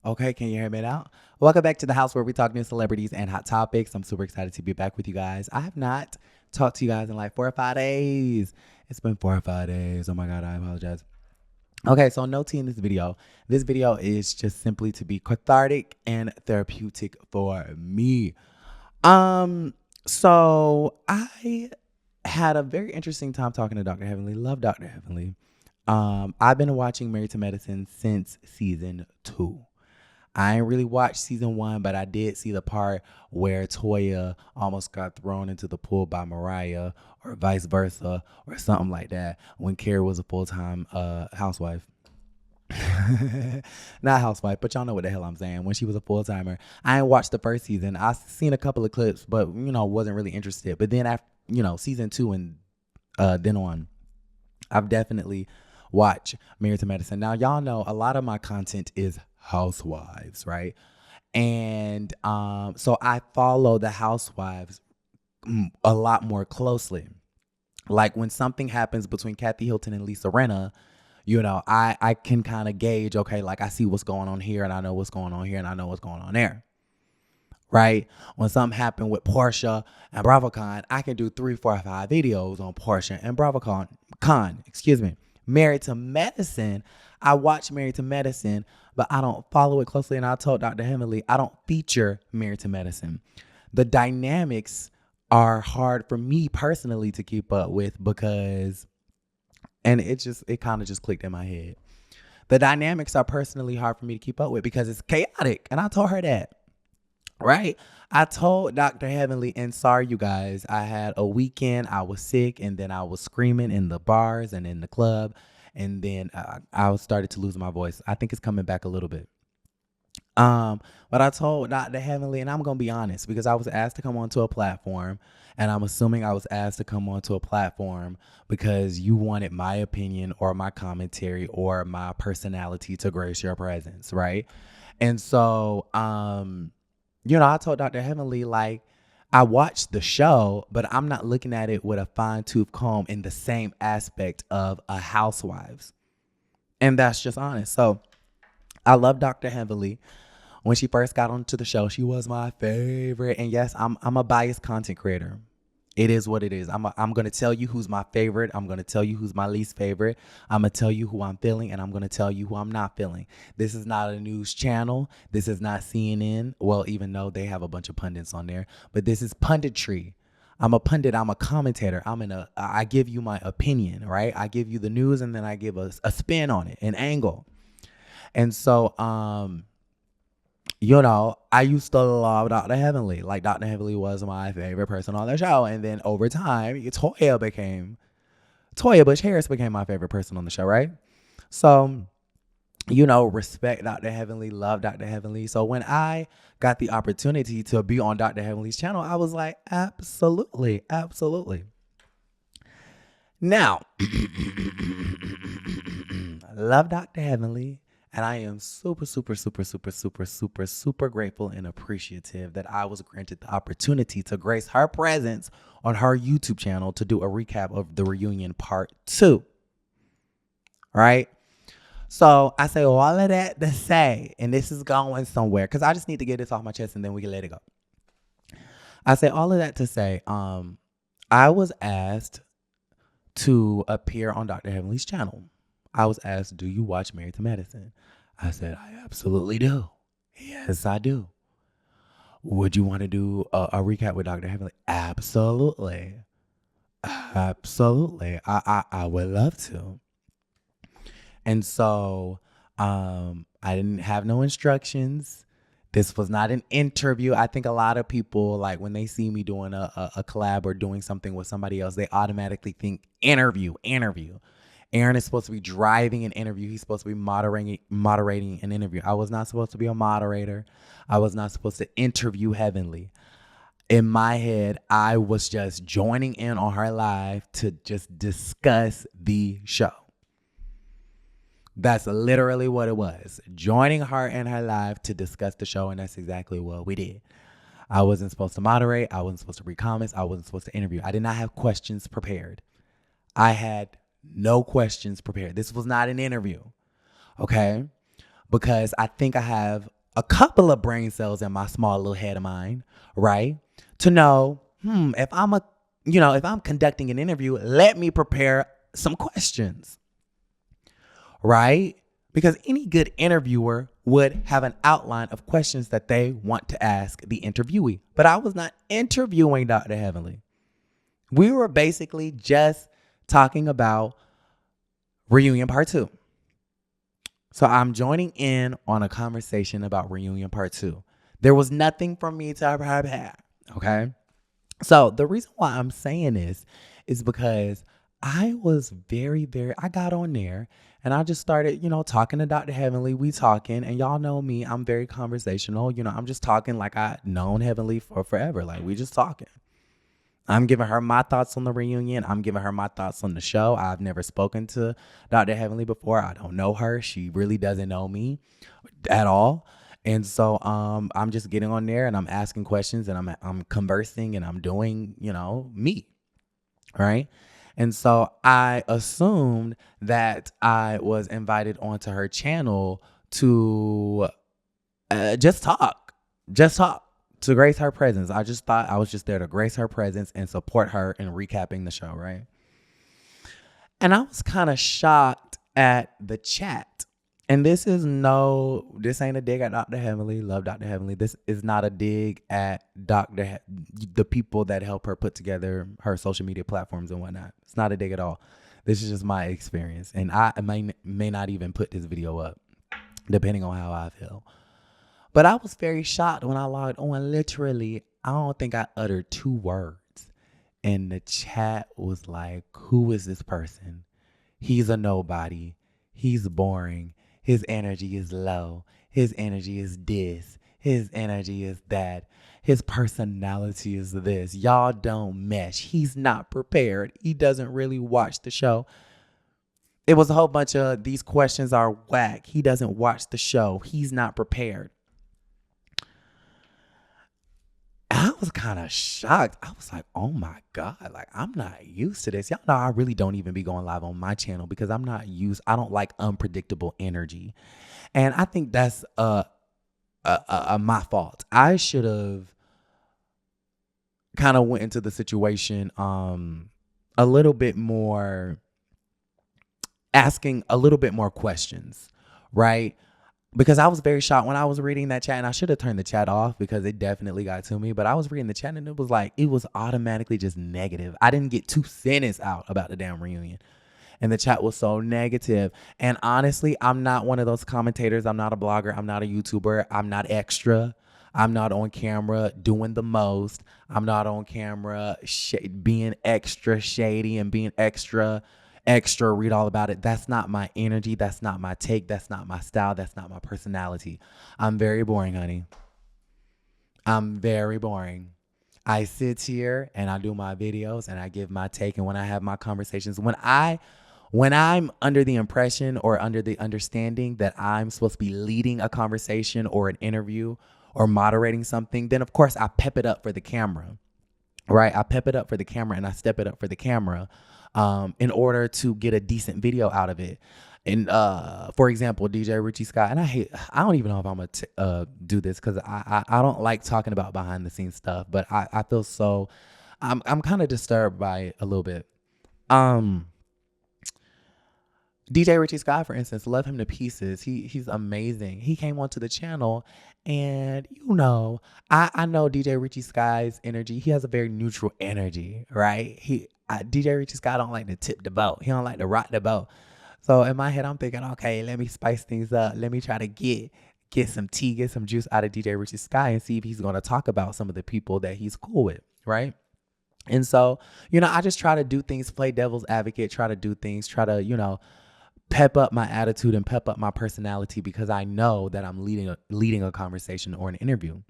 Okay, can you hear me now? Welcome back to the house where we talk news, celebrities, and hot topics. I'm super excited to be back with you guys. I have not talked to you guys in like 4 or 5 days. It's been 4 or 5 days. Oh my God, I apologize. Okay, so no tea in this video. This video is just simply to be cathartic and therapeutic for me. Um, so I had a very interesting time talking to Dr. Heavenly. Love Dr. Heavenly. I've been watching Married to Medicine since season 2. I ain't really watched season 1, but I did see the part where Toya almost got thrown into the pool by Mariah, or vice versa, or something like that, when Carrie was a full-time housewife. Not housewife, but y'all know what the hell I'm saying. When she was a full-timer. I ain't watched the first season. I seen a couple of clips, but wasn't really interested. But then after season 2 and then on, I've definitely watched Married to Medicine. Now y'all know a lot of my content is housewives, right? And so I follow the housewives a lot more closely. Like when something happens between Kathy Hilton and Lisa Rinna, I can kind of gauge, okay, like I see what's going on here and I know what's going on here and I know what's going on there. Right? When something happened with Portia and BravoCon, I can do 3, 4, 5 videos on Portia and BravoCon, excuse me. Married to Medicine, I watch Married to Medicine, but I don't follow it closely. And I told Dr. Heavenly, I don't feature Married to Medicine. The dynamics are hard for me personally to keep up with because, and it kind of just clicked in my head. The dynamics are personally hard for me to keep up with because it's chaotic. And I told her that. Right? I told Dr. Heavenly, and sorry, you guys, I had a weekend. I was sick, and then I was screaming in the bars and in the club, and then I started to lose my voice. I think it's coming back a little bit. But I told Dr. Heavenly, and I'm gonna be honest, because I was asked to come onto a platform, and I'm assuming I was asked to come onto a platform because you wanted my opinion or my commentary or my personality to grace your presence, right? And so, I told Dr. Heavenly, like, I watched the show, but I'm not looking at it with a fine-tooth comb in the same aspect of a housewives. And that's just honest. So I love Dr. Heavenly. When she first got onto the show, she was my favorite. And yes, I'm a biased content creator. It is what it is. I'm going to tell you who's my favorite. I'm going to tell you who's my least favorite. I'm going to tell you who I'm feeling, and I'm going to tell you who I'm not feeling. This is not a news channel. This is not CNN. Well, even though they have a bunch of pundits on there, but this is punditry. I'm a pundit. I'm a commentator. I give you my opinion, right? I give you the news, and then I give a spin on it, an angle. And so, I used to love Dr. Heavenly. Like, Dr. Heavenly was my favorite person on the show. And then over time, Toya Bush Harris became my favorite person on the show, right? So, respect Dr. Heavenly, love Dr. Heavenly. So when I got the opportunity to be on Dr. Heavenly's channel, I was like, absolutely, absolutely. Now, love Dr. Heavenly. And I am super, super, super, super, super, super, super grateful and appreciative that I was granted the opportunity to grace her presence on her YouTube channel to do a recap of the reunion part 2. Right? So I say all of that to say, and this is going somewhere, because I just need to get this off my chest and then we can let it go. I say all of that to say, I was asked to appear on Dr. Heavenly's channel. I was asked, do you watch Married to Medicine? I said, I absolutely do. Yes, I do. Would you want to do a recap with Dr. Heavenly? Absolutely. Absolutely. I would love to. And so I didn't have no instructions. This was not an interview. I think a lot of people, like when they see me doing a collab or doing something with somebody else, they automatically think interview. Aaron is supposed to be driving an interview. He's supposed to be moderating an interview. I was not supposed to be a moderator. I was not supposed to interview Heavenly. In my head, I was just joining in on her live to just discuss the show. That's literally what it was. Joining her in her live to discuss the show, and that's exactly what we did. I wasn't supposed to moderate. I wasn't supposed to read comments. I wasn't supposed to interview. I did not have questions prepared. I had no questions prepared. This was not an interview, okay? Because I think I have a couple of brain cells in my small little head of mine, right? To know, if I'm conducting an interview, let me prepare some questions, right? Because any good interviewer would have an outline of questions that they want to ask the interviewee. But I was not interviewing Dr. Heavenly. We were basically just talking about Reunion Part 2. So I'm joining in on a conversation about Reunion Part 2. There was nothing for me to prepare, okay? So the reason why I'm saying this is because I was I got on there and I just started, talking to Dr. Heavenly. We talking, and y'all know me, I'm very conversational. I'm just talking like I've known Heavenly for forever. Like, we just talking. I'm giving her my thoughts on the reunion. I'm giving her my thoughts on the show. I've never spoken to Dr. Heavenly before. I don't know her. She really doesn't know me at all. And so I'm just getting on there and I'm asking questions and I'm conversing and I'm doing, me. Right. And so I assumed that I was invited onto her channel to just talk, to grace her presence. I just thought I was just there to grace her presence and support her in recapping the show, right? And I was kind of shocked at the chat. And this ain't a dig at Dr. Heavenly. Love Dr. Heavenly. This is not a dig at the people that help her put together her social media platforms and whatnot. It's not a dig at all. This is just my experience. And I may not even put this video up, depending on how I feel. But I was very shocked when I logged on. Literally, I don't think I uttered 2 words. And the chat was like, who is this person? He's a nobody. He's boring. His energy is low. His energy is this. His energy is that. His personality is this. Y'all don't mesh. He's not prepared. He doesn't really watch the show. It was a whole bunch of these questions are whack. He doesn't watch the show. He's not prepared. I was kind of shocked. I was like, oh my God, like I'm not used to this. Y'all know I really don't even be going live on my channel because I don't like unpredictable energy. And I think that's my fault. I should have kind of went into the situation a little bit more, asking a little bit more questions, right? Because I was very shocked when I was reading that chat, and I should have turned the chat off because it definitely got to me. But I was reading the chat and it was automatically just negative. I didn't get 2 sentences out about the damn reunion. And the chat was so negative. And honestly, I'm not one of those commentators. I'm not a blogger. I'm not a YouTuber. I'm not extra. I'm not on camera doing the most. I'm not on camera being extra shady and being extra, read all about it. That's not my energy. That's not my take. That's not my style. That's not my personality. I'm very boring, honey. I'm very boring. I sit here and I do my videos and I give my take. And when I have my conversations, when I'm under the impression or under the understanding that I'm supposed to be leading a conversation or an interview or moderating something, then of course I pep it up for the camera, right? I pep it up for the camera and I step it up for the camera in order to get a decent video out of it. And for example, DJ Richie Scott, and I don't even know if I'm gonna do this because I don't like talking about behind the scenes stuff, but I feel so I'm kind of disturbed by it a little bit. DJ Richie Scott, for instance, love him to pieces. He's amazing. He came onto the channel, and I know DJ Richie Scott's energy. He has a very neutral energy, right? DJ Richie Scott don't like to tip the boat. He don't like to rock the boat. So in my head, I'm thinking, okay, let me spice things up. Let me try to get some tea, get some juice out of DJ Richie Scott and see if he's going to talk about some of the people that he's cool with, right? And so, I just try to do things, play devil's advocate, try to do things, try to, pep up my attitude and pep up my personality because I know that I'm leading a conversation or an interview.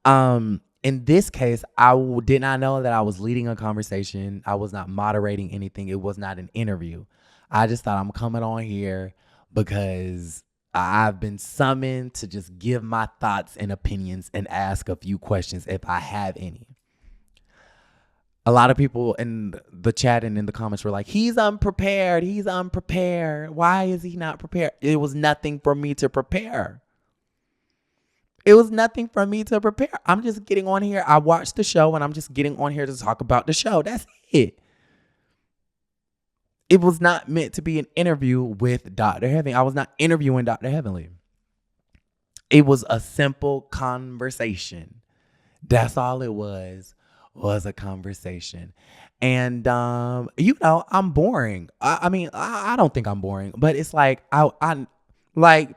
In this case, I did not know that I was leading a conversation. I was not moderating anything. It was not an interview. I just thought I'm coming on here because I've been summoned to just give my thoughts and opinions and ask a few questions if I have any. A lot of people in the chat and in the comments were like, he's unprepared. He's unprepared. Why is he not prepared? It was nothing for me to prepare. It was nothing for me to prepare. I'm just getting on here. I watched the show and I'm just getting on here to talk about the show. That's it. It was not meant to be an interview with Dr. Heavenly. I was not interviewing Dr. Heavenly. It was a simple conversation. That's all it was a conversation. And I'm boring. I mean, I don't think I'm boring, but it's like I like,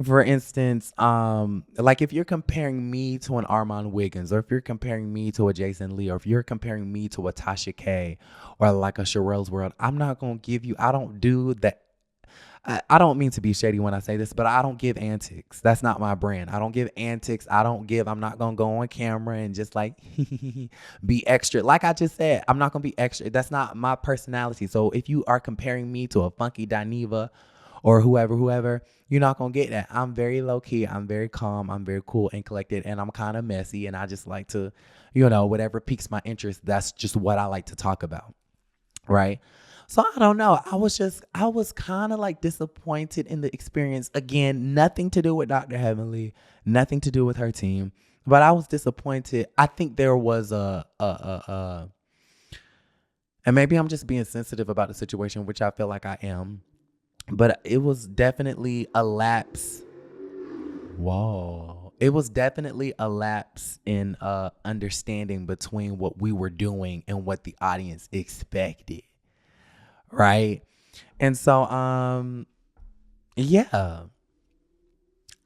for instance, like if you're comparing me to an Armand Wiggins, or if you're comparing me to a Jason Lee, or if you're comparing me to a Tasha K, or like a Sherelle's World, I'm not gonna give you. I don't do that. I don't mean to be shady when I say this, but I don't give antics. That's not my brand. I don't give antics. I'm not going to go on camera and just like be extra. Like I just said, I'm not going to be extra. That's not my personality. So if you are comparing me to a funky Dineva or whoever, you're not going to get that. I'm very low key. I'm very calm. I'm very cool and collected, and I'm kind of messy. And I just like to, whatever piques my interest, that's just what I like to talk about. Right. So I don't know. I was kind of like disappointed in the experience. Again, nothing to do with Dr. Heavenly, nothing to do with her team, but I was disappointed. I think there was and maybe I'm just being sensitive about the situation, which I feel like I am, but it was definitely a lapse. Whoa. It was definitely a lapse in understanding between what we were doing and what the audience expected. Right. And so, yeah,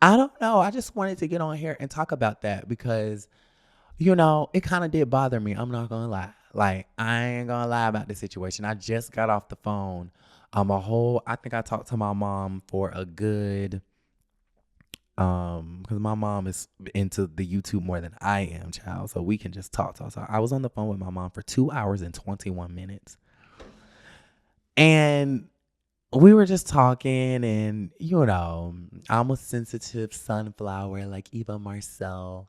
I don't know. I just wanted to get on here and talk about that because, it kind of did bother me. I'm not going to lie. Like, I ain't going to lie about the situation. I just got off the phone. I think I talked to my mom for a good, because my mom is into the YouTube more than I am, child. So we can just talk. I was on the phone with my mom for 2 hours and 21 minutes. And we were just talking, and I'm a sensitive sunflower like Eva Marcel.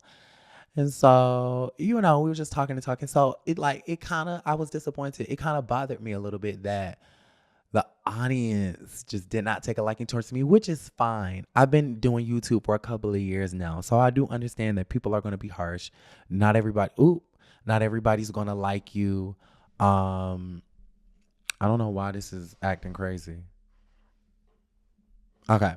And so, we were just talking and talking. So I was disappointed. It kind of bothered me a little bit that the audience just did not take a liking towards me, which is fine. I've been doing YouTube for a couple of years now. So I do understand that people are going to be harsh. Not everybody's going to like you. I don't know why this is acting crazy. Okay.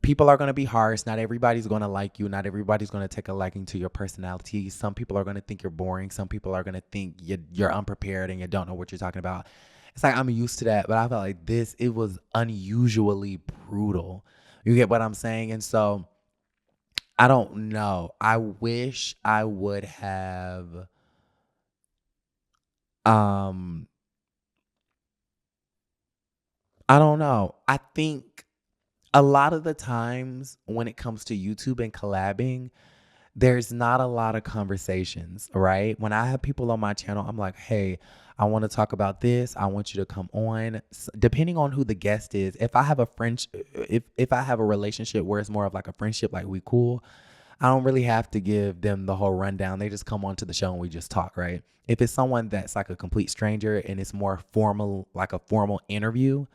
People are going to be harsh. Not everybody's going to like you. Not everybody's going to take a liking to your personality. Some people are going to think you're boring. Some people are going to think you're unprepared and you don't know what you're talking about. It's like I'm used to that, but I felt like it was unusually brutal. You get what I'm saying? And so I don't know. I wish I would have I don't know. I think a lot of the times when it comes to YouTube and collabing, there's not a lot of conversations, right? When I have people on my channel, I'm like, hey, I want to talk about this. I want you to come on. Depending on who the guest is, if I have a if I have a relationship where it's more of like a friendship, like we cool, I don't really have to give them the whole rundown. They just come on to the show and we just talk, right? If it's someone that's like a complete stranger and it's more formal, like a formal interview,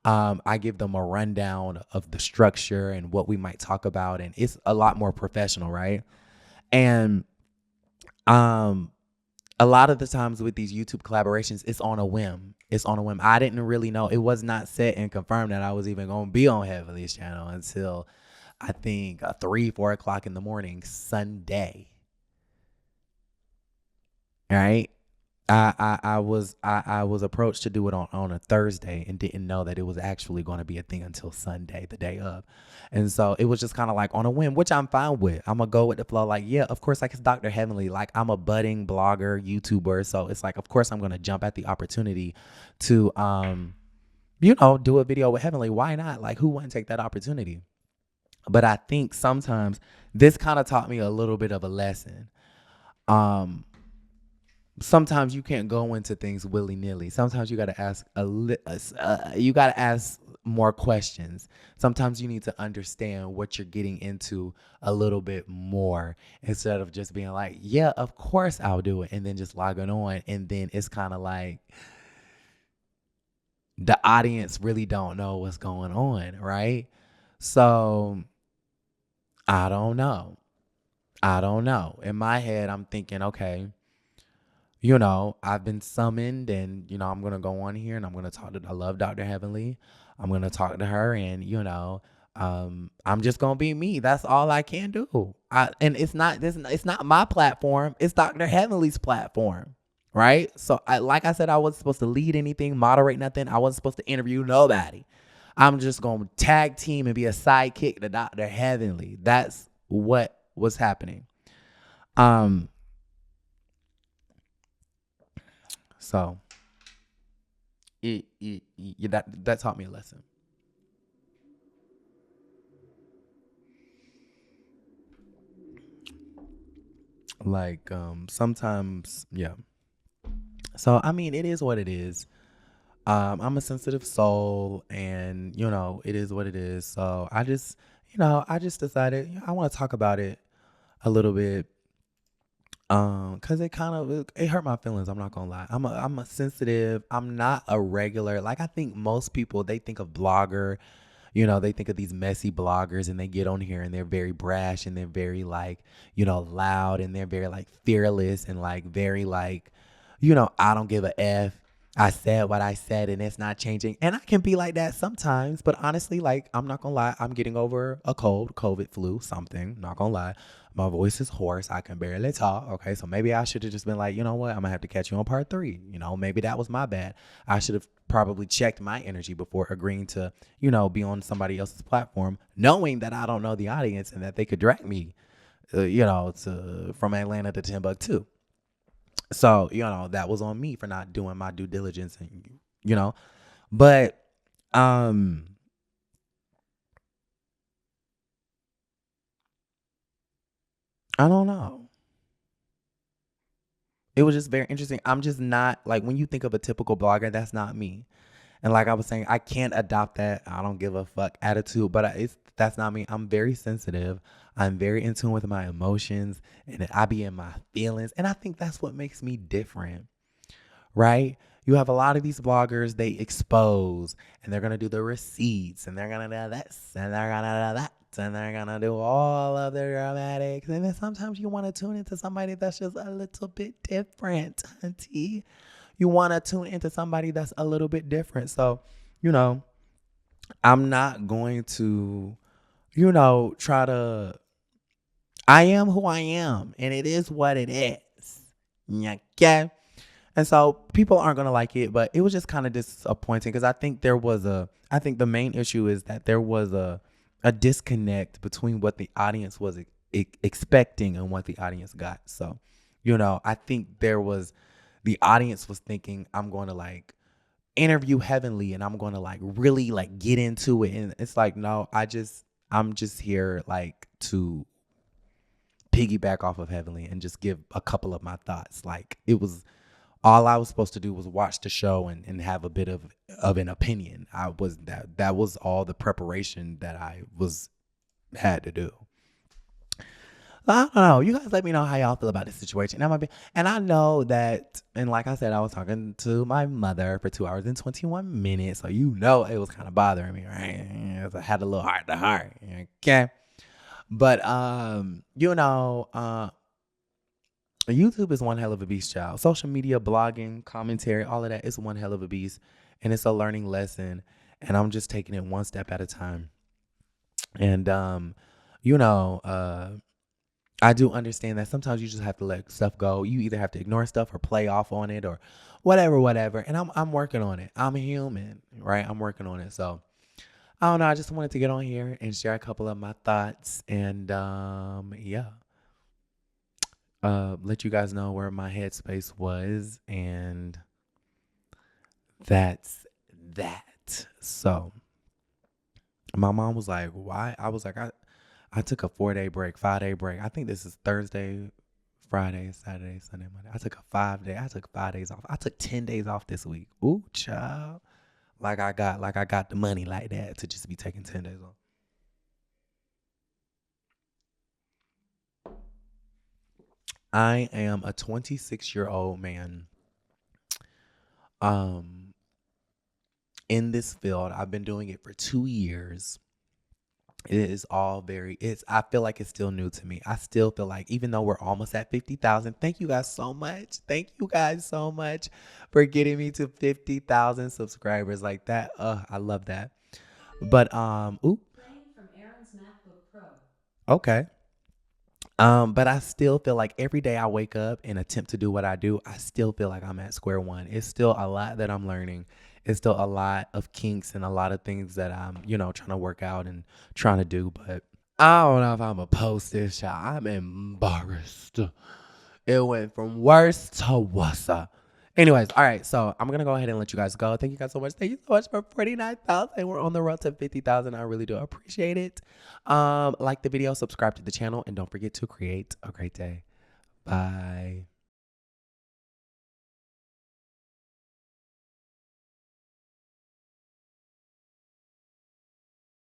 I give them a rundown of the structure and what we might talk about, and it's a lot more professional, right? And a lot of the times with these YouTube collaborations, it's on a whim. It's on a whim. I didn't really know. It was not set and confirmed that I was even going to be on Heavenly's channel until I think 4 o'clock in the morning, Sunday. All right. I was approached to do it on a Thursday and didn't know that it was actually going to be a thing until Sunday, the day of. And so it was just kind of like on a whim, which I'm fine with. I'm gonna go with the flow. Like, yeah, of course, like it's Dr. Heavenly. Like I'm a budding blogger, YouTuber. So it's like, of course, I'm gonna jump at the opportunity to do a video with Heavenly. Why not? Like, who wouldn't take that opportunity? But I think sometimes this kind of taught me a little bit of a lesson. Sometimes you can't go into things willy-nilly. Sometimes you got to ask you got to ask more questions. Sometimes you need to understand what you're getting into a little bit more instead of just being like, yeah, of course I'll do it, and then just logging on, and then it's kind of like the audience really don't know what's going on, right? So I don't know. I don't know. In my head, I'm thinking, okay, I've been summoned and, I'm going to go on here and I'm going to talk to, I love Dr. Heavenly. I'm going to talk to her and, I'm just going to be me. That's all I can do. And it's not my platform. It's Dr. Heavenly's platform. Right. So like I said, I wasn't supposed to lead anything, moderate nothing. I wasn't supposed to interview nobody. I'm just going to tag team and be a sidekick to Dr. Heavenly. That's what was happening. Um, so that taught me a lesson. Like sometimes, yeah. So I mean, it is what it is. I'm a sensitive soul, and it is what it is. So I just decided I want to talk about it a little bit. Cause it kind of it hurt my feelings. I'm not gonna lie. I'm a sensitive. I'm not a regular. Like I think most people they think of blogger. They think of these messy bloggers and they get on here and they're very brash and they're very like, loud and they're very like fearless and like very like, I don't give a F. I said what I said and it's not changing. And I can be like that sometimes, but honestly, like, I'm not gonna lie, I'm getting over a cold, COVID, flu, something. Not gonna lie. My voice is hoarse. I can barely talk. Okay. So maybe I should have just been like, you know what? I'm gonna have to catch you on part 3. Maybe that was my bad. I should have probably checked my energy before agreeing to, be on somebody else's platform, knowing that I don't know the audience and that they could direct me, to from Atlanta to Timbuktu. So, that was on me for not doing my due diligence and, but, um, I don't know. It was just very interesting. I'm just not like when you think of a typical blogger, that's not me. And like I was saying, I can't adopt that I don't give a fuck attitude, but that's not me. I'm very sensitive. I'm very in tune with my emotions and I be in my feelings. And I think that's what makes me different, right? You have a lot of these bloggers, they expose and they're going to do the receipts and they're going to do this and they're going to do that and they're going to do all of the dramatics. And then sometimes you want to tune into somebody that's just a little bit different, auntie. You want to tune into somebody that's a little bit different. So, you know, I'm not going to, try to, I am who I am and it is what it is. Okay. And so people aren't going to like it, but it was just kind of disappointing because I think the main issue is that there was a disconnect between what the audience was expecting and what the audience got. So, I think the audience was thinking I'm going to like interview Heavenly and I'm going to like really like get into it. And it's like, no, I'm just here like to piggyback off of Heavenly and just give a couple of my thoughts. Like it was all I was supposed to do was watch the show and have a bit of an opinion. That was all the preparation that I had to do. I don't know. You guys let me know how y'all feel about this situation. And I know that, and like I said, I was talking to my mother for 2 hours and 21 minutes. So it was kind of bothering me, right? I had a little heart to heart. Okay. But YouTube is one hell of a beast, child. Social media, blogging, commentary, all of that is one hell of a beast. And it's a learning lesson. And I'm just taking it one step at a time. And, I do understand that sometimes you just have to let stuff go. You either have to ignore stuff or play off on it or whatever. And I'm working on it. I'm a human, right? I'm working on it. So I don't know. I just wanted to get on here and share a couple of my thoughts and yeah. Let you guys know where my headspace was, and that's that. So my mom was like, why? I was like, I took a 4-day break, 5-day break. I think this is Thursday, Friday, Saturday, Sunday, Monday. I took 5 days off. I took 10 days off this week. Ooh, child. Like I got the money like that to just be taking 10 days off. I am a 26-year-old man. Um, in this field, I've been doing it for 2 years. It is all I feel like it's still new to me. I still feel like, even though we're almost at 50,000, thank you guys so much. Thank you guys so much for getting me to 50,000 subscribers like that. I love that. But, ooh, Playing from Aaron's MacBook Pro. okay. But I still feel like every day I wake up and attempt to do what I do, I still feel like I'm at square one. It's still a lot that I'm learning. It's still a lot of kinks and a lot of things that I'm, trying to work out and trying to do. But I don't know if I'm gonna post this, y'all. I'm embarrassed. It went from worse to worse. Anyways, all right. So I'm gonna go ahead and let you guys go. Thank you guys so much. Thank you so much for 49,000. We're on the road to 50,000. I really do appreciate it. Like the video, subscribe to the channel, and don't forget to create a great day. Bye.